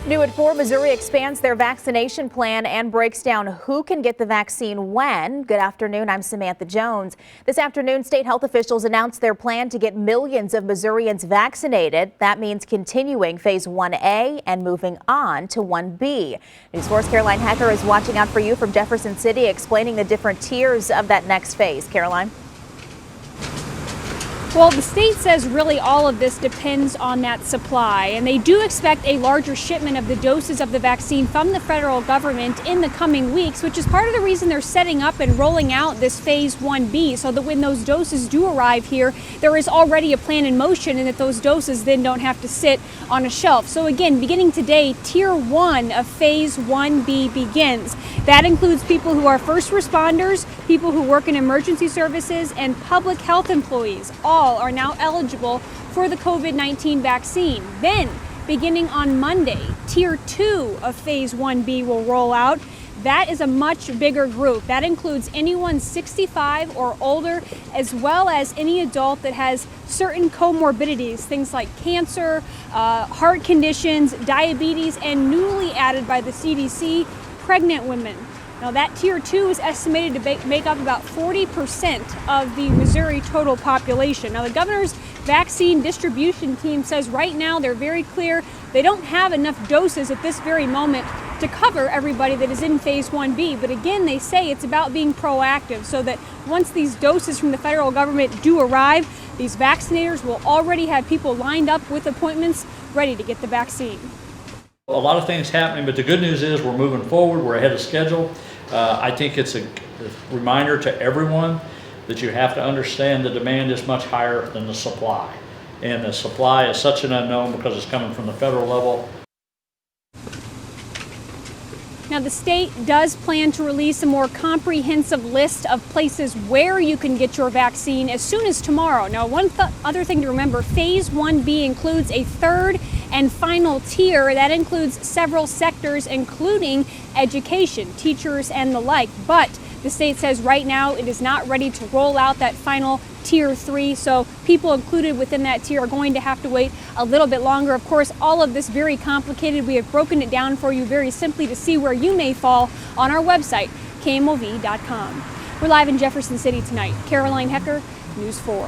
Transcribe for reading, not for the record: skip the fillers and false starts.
New at 4, Missouri expands their vaccination plan and breaks down who can get the vaccine when. Good afternoon, I'm Samantha Jones. This afternoon, state health officials announced their plan to get millions of Missourians vaccinated. That means continuing phase 1A and moving on to 1B. News 4's Caroline Hecker is watching out for you from Jefferson City, explaining the different tiers of that next phase. Caroline? Well, the state says really all of this depends on that supply, and they do expect a larger shipment of the doses of the vaccine from the federal government in the coming weeks, which is part of the reason they're setting up and rolling out this phase 1B, so that when those doses do arrive here, there is already a plan in motion and that those doses then don't have to sit on a shelf. So again, beginning today, tier 1 of phase 1B begins. That includes people who are first responders, people who work in emergency services, and public health employees. All are now eligible for the COVID-19 vaccine. Then, beginning on Monday, tier 2 of phase 1B will roll out. That is a much bigger group. That includes anyone 65 or older, as well as any adult that has certain comorbidities, things like cancer, heart conditions, diabetes, and newly added by the CDC, pregnant women. Now that tier 2 is estimated to make up about 40% of the Missouri total population. Now the governor's vaccine distribution team says right now they're very clear they don't have enough doses at this very moment to cover everybody that is in phase 1B. But again, they say it's about being proactive so that once these doses from the federal government do arrive, these vaccinators will already have people lined up with appointments ready to get the vaccine. A lot of things happening, but the good news is we're moving forward. We're ahead of schedule. I think it's a reminder to everyone that you have to understand the demand is much higher than the supply. And the supply is such an unknown because it's coming from the federal level. Now, the state does plan to release a more comprehensive list of places where you can get your vaccine as soon as tomorrow. Now, one other thing to remember, phase 1B includes a third and final tier that includes several sectors, including education, teachers, and the like. But the state says right now it is not ready to roll out that final tier 3, so people included within that tier are going to have to wait a little bit longer. Of course, all of this very complicated. We have broken it down for you very simply to see where you may fall on our website, KMOV.com. We're live in Jefferson City tonight. Caroline Hecker, News 4.